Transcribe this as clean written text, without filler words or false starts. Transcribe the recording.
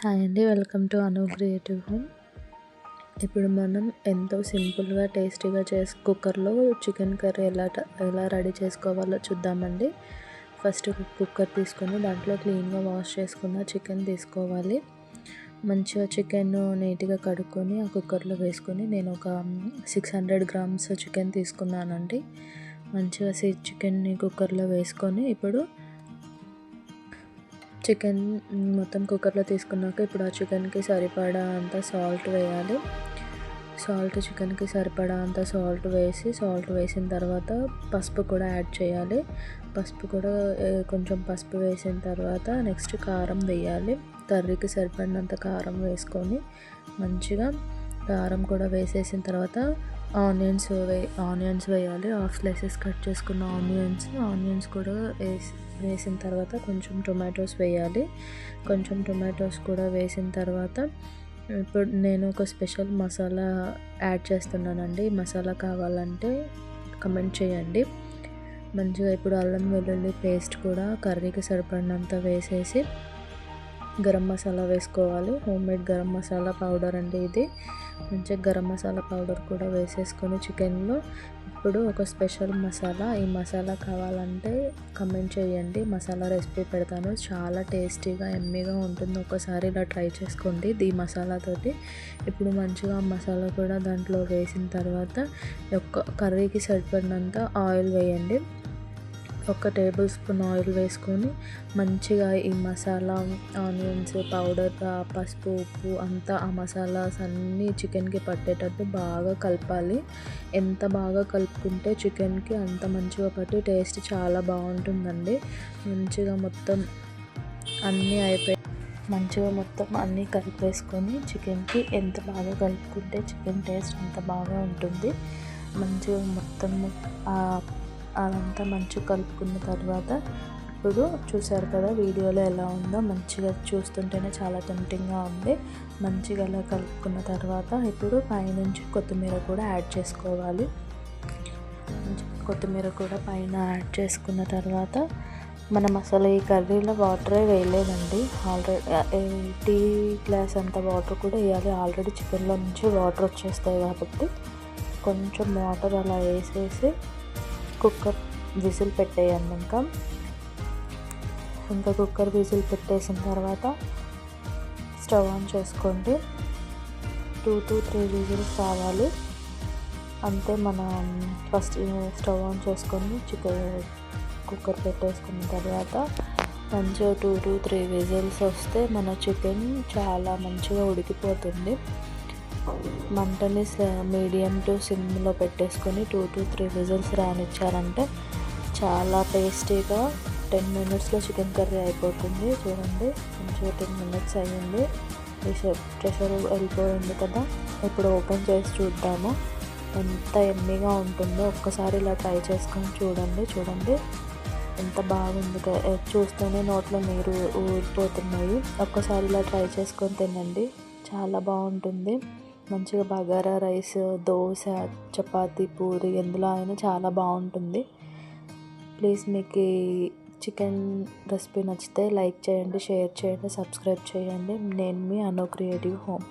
Hi అండి, welcome to Anu creative home. ఇప్పుడు మనం ఎంతో సింపుల్గా టేస్టీగా కుక్కర్లో చికెన్ కర్రీ ఎలా రెడీ చేసుకోవాలో చూద్దామండి. ఫస్ట్ కుక్కర్ తీసుకొని దాంట్లో క్లీన్గా వాష్ చేసుకున్న చికెన్ తీసుకోవాలి. మంచిగా చికెన్ నీట్గా కడుక్కొని ఆ కుక్కర్లో వేసుకొని నేను ఒక 600 గ్రామ్స్ చికెన్ తీసుకున్నానండి. మంచిగా చికెన్ని కుక్కర్లో వేసుకొని ఇప్పుడు చికెన్ మొత్తం కుక్కర్లో తీసుకున్నాక ఇప్పుడు ఆ చికెన్కి సరిపడా అంత సాల్ట్ వేయాలి. చికెన్కి సరిపడా అంత సాల్ట్ వేసిన తర్వాత పసుపు కూడా యాడ్ చేయాలి. కొంచెం పసుపు వేసిన తర్వాత నెక్స్ట్ కారం వేయాలి. కర్రీకి సరిపడినంత కారం వేసుకొని మంచిగా కారం కూడా వేసేసిన తర్వాత ఆనియన్స్ వేయాలి. హాఫ్ స్లైసెస్ కట్ చేసుకున్న ఆనియన్స్ కూడా వేసిన తర్వాత కొంచెం టొమాటోస్ వేయాలి. టొమాటోస్ కూడా వేసిన తర్వాత ఇప్పుడు నేను ఒక స్పెషల్ మసాలా యాడ్ చేస్తున్నానండి. మసాలా కావాలంటే కమెంట్ చేయండి. మంచిగా ఇప్పుడు అల్లం వెల్లుల్లి పేస్ట్ కూడా కర్రీకి సరిపడినంత వేసేసి గరం మసాలా వేసుకోవాలి. హోమ్మేడ్ గరం మసాలా పౌడర్ అండి ఇది. మంచిగా గరం మసాలా పౌడర్ కూడా వేసేసుకొని చికెన్లో ఇప్పుడు ఒక స్పెషల్ మసాలా, ఈ మసాలా కావాలంటే కమెంట్ చేయండి. మసాలా రెసిపీ పెడతాను, చాలా టేస్టీగా ఎమ్మీగా ఉంటుంది. ఒకసారి ఇలా ట్రై చేసుకోండి ఈ మసాలాతోటి. ఇప్పుడు మంచిగా మసాలా కూడా దాంట్లో వేసిన తర్వాత కర్రీకి సరిపడినంత ఆయిల్ వేయండి. 1 టేబుల్ స్పూన్ ఆయిల్ వేసుకొని మంచిగా ఈ మసాలా, ఆనియన్స్ పౌడర్, పసుపు, ఉప్పు అంతా ఆ మసాలాస్ అన్నీ చికెన్కి పట్టేటట్టు బాగా కలపాలి. ఎంత బాగా కలుపుకుంటే చికెన్కి అంత మంచిగా పట్టి టేస్ట్ చాలా బాగుంటుందండి. మంచిగా మొత్తం అన్నీ కలిపేసుకొని చికెన్కి ఎంత బాగా కలుపుకుంటే చికెన్ టేస్ట్ అంత బాగా ఉంటుంది. మంచిగా మొత్తం అదంతా మంచిగా కలుపుకున్న తర్వాత ఇప్పుడు చూసారు కదా వీడియోలో ఎలా ఉందో, మంచిగా చూస్తుంటేనే చాలా టెంప్టింగ్గా ఉంది. మంచిగా అలా కలుపుకున్న తర్వాత ఇప్పుడు పైనుంచి కొత్తిమీర కూడా యాడ్ చేసుకోవాలి. కొత్తిమీర కూడా పైన యాడ్ చేసుకున్న తర్వాత మనం అసలు ఈ కర్రీలో వాటరే వేయలేదండి. ఆల్రెడీ టీ గ్లాస్ అంత వాటర్ కూడా వేయాలి. ఆల్రెడీ చికెన్లో నుంచి వాటర్ వచ్చేస్తాయి కాబట్టి కొంచెం వాటర్ అలా వేసేసి కుక్కర్ విజిల్ పెట్టేయండి. ఇంకా కుక్కర్ విజిల్ పెట్టేసిన తర్వాత స్టవ్ ఆన్ చేసుకోండి. 2 to 3 విజిల్స్ రావాలి అంతే. మనం ఫస్ట్ స్టవ్ ఆన్ చేసుకొని కుక్కర్ పెట్టేసుకున్న తర్వాత మంచిగా 2 to 3 విజిల్స్ వస్తే మన చికెన్ చాలా మంచిగా ఉడికిపోతుంది. మంటని మీడియం టు సిమ్లో పెట్టేసుకొని 2 to 3 విజిల్స్ రానిచ్చారంటే చాలా టేస్టీగా 10 మినిట్స్లో చికెన్ కర్రీ అయిపోతుంది. చూడండి, మంచిగా 10 మినిట్స్ అయ్యింది. ప్రెషర్ వెళ్ళిపోయింది కదా. ఇప్పుడు ఓపెన్ చేసి చూద్దాము ఎంత ఎమ్మీగా ఉంటుందో. ఒక్కసారి ఇలా ట్రై చేసుకొని చూడండి ఎంత బాగుంది. చూస్తూనే నోట్లో నీరు ఊరిపోతున్నాయి. ఒక్కసారి ఇలా ట్రై చేసుకొని తినండి, చాలా బాగుంటుంది. మంచిగా బగారా రైస్, దోశ, చపాతీ, పూరి ఎందులో అయినా చాలా బాగుంటుంది. ప్లీజ్ మీకు ఈ చికెన్ రెసిపీ నచ్చితే లైక్ చేయండి, షేర్ చేయండి, సబ్స్క్రైబ్ చేయండి. నేను మీ అను క్రియేటివ్ హోమ్.